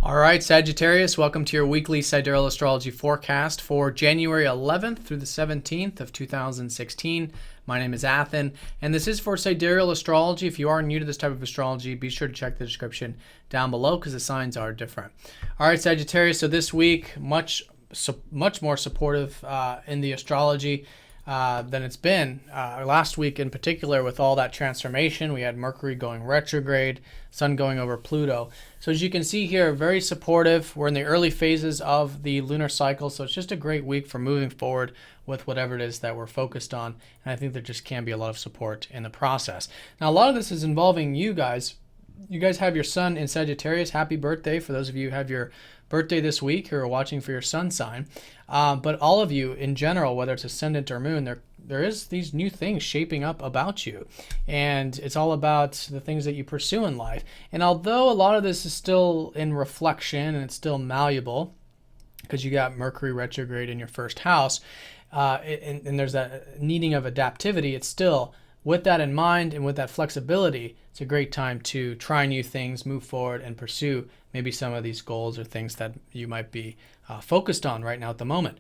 All right, Sagittarius, welcome to your weekly Sidereal Astrology forecast for January 11th through the 17th of 2016. My name is Athen, and this is for Sidereal Astrology. If you are new to this type of astrology, be sure to check the description down below because the signs are different. All right, Sagittarius, so this week, much more supportive in the astrology than it's been last week in particular with all that transformation. We had Mercury going retrograde, Sun going over Pluto. So as you can see here, very supportive. We're in the early phases of the lunar cycle, so it's just a great week for moving forward with whatever it is that we're focused on. And I think there just can be a lot of support in the process. Now, a lot of this is involving you guys. You guys have your sun in Sagittarius. Happy birthday for those of you who have your birthday this week who are watching for your sun sign. But all of you in general, whether it's ascendant or moon, there is these new things shaping up about you. And it's all about the things that you pursue in life. And although a lot of this is still in reflection and it's still malleable, because you got Mercury retrograde in your first house, and there's that needing of adaptivity, it's still, with that in mind and with that flexibility, it's a great time to try new things, move forward, and pursue maybe some of these goals or things that you might be focused on right now at the moment.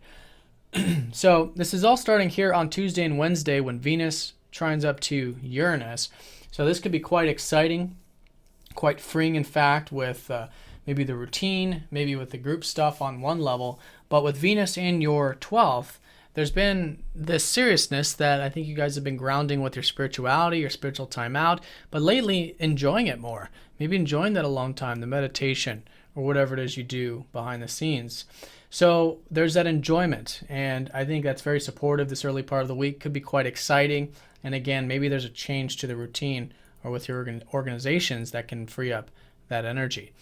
So this is all starting here on Tuesday and Wednesday when Venus trines up to Uranus. So this could be quite exciting, quite freeing in fact, with maybe the routine, maybe with the group stuff on one level. But with Venus in your 12th, there's been this seriousness that I think you guys have been grounding with your spirituality, your spiritual time out, but lately enjoying it more. Maybe enjoying that alone time, the meditation, or whatever it is you do behind the scenes. So there's that enjoyment, and I think that's very supportive. This early part of the week could be quite exciting. And again, maybe there's a change to the routine or with your organizations that can free up that energy.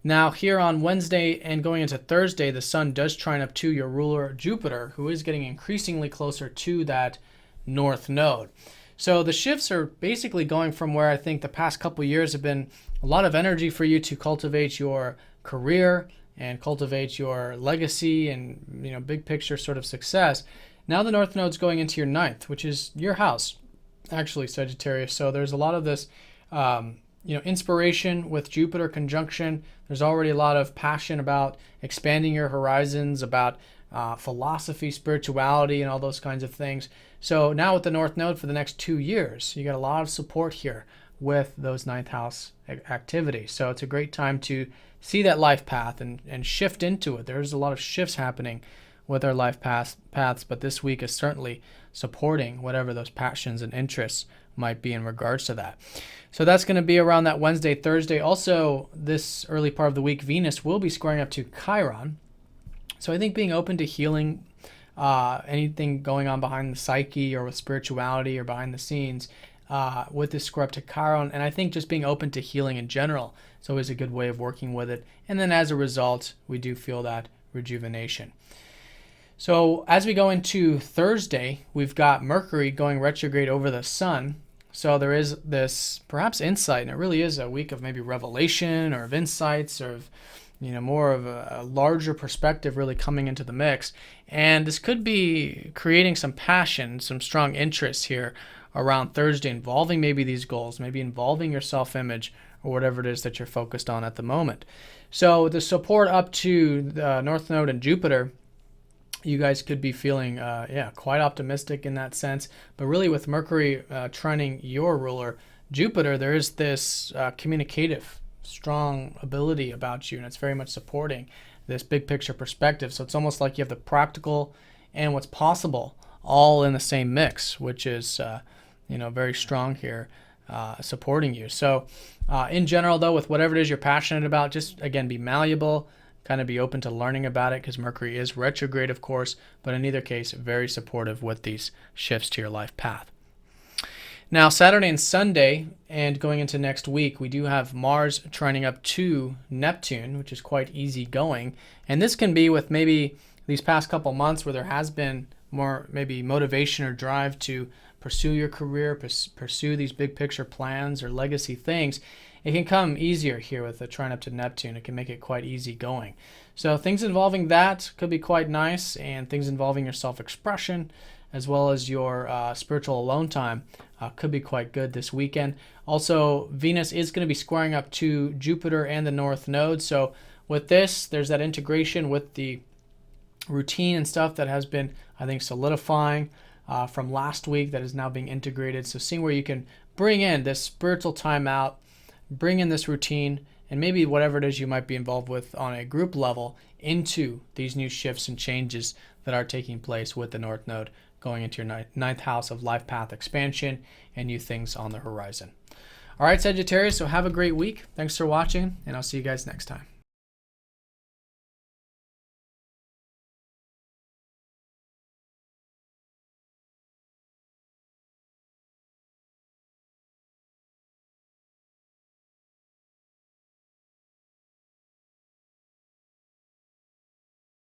Now here on Wednesday and going into Thursday, the sun does trine up to your ruler Jupiter, who is getting increasingly closer to that north node. So the shifts are basically going from where I think the past couple years have been a lot of energy for you to cultivate your career and cultivate your legacy and, you know, big picture sort of success. Now the north node's going into your 9th, which is your house, actually, Sagittarius. So there's a lot of this inspiration with Jupiter conjunction. There's already a lot of passion about expanding your horizons, about philosophy, spirituality, and all those kinds of things. So now with the North Node for the next 2 years, you got a lot of support here with those 9th house activities. So it's a great time to see that life path and shift into it. There's a lot of shifts happening with our life paths, but this week is certainly supporting whatever those passions and interests might be in regards to that. So that's going to be around that Wednesday, Thursday. Also, this early part of the week, Venus will be squaring up to Chiron. So I think being open to healing anything going on behind the psyche or with spirituality or behind the scenes with this square up to Chiron. And I think just being open to healing in general is always a good way of working with it. And then as a result, we do feel that rejuvenation. So as we go into Thursday, we've got Mercury going retrograde over the sun. So there is this perhaps insight, and it really is a week of maybe revelation or of insights or of, more of a larger perspective really coming into the mix. And this could be creating some passion, some strong interest here around Thursday involving maybe these goals, maybe involving your self-image or whatever it is that you're focused on at the moment. So the support up to the North Node and Jupiter, you guys could be feeling, quite optimistic in that sense. But really with Mercury trining your ruler, Jupiter, there is this communicative, strong ability about you, and it's very much supporting this big picture perspective. So it's almost like you have the practical and what's possible all in the same mix, which is, very strong here, supporting you. So in general, though, with whatever it is you're passionate about, just, again, be malleable, kind of be open to learning about it because Mercury is retrograde, of course, but in either case, very supportive with these shifts to your life path. Now, Saturday and Sunday, and going into next week, we do have Mars trining up to Neptune, which is quite easy going. And this can be with maybe these past couple months where there has been more maybe motivation or drive to pursue your career, pursue these big picture plans or legacy things. It can come easier here with the trine up to Neptune. It can make it quite easy going. So things involving that could be quite nice, and things involving your self-expression as well as your spiritual alone time could be quite good this weekend. Also, Venus is going to be squaring up to Jupiter and the North Node. So with this, there's that integration with the routine and stuff that has been, I think, solidifying from last week that is now being integrated. So seeing where you can bring in this spiritual timeout, bring in this routine, and maybe whatever it is you might be involved with on a group level into these new shifts and changes that are taking place with the North Node going into your ninth house of life path expansion and new things on the horizon. All right, Sagittarius, so have a great week. Thanks for watching, and I'll see you guys next time.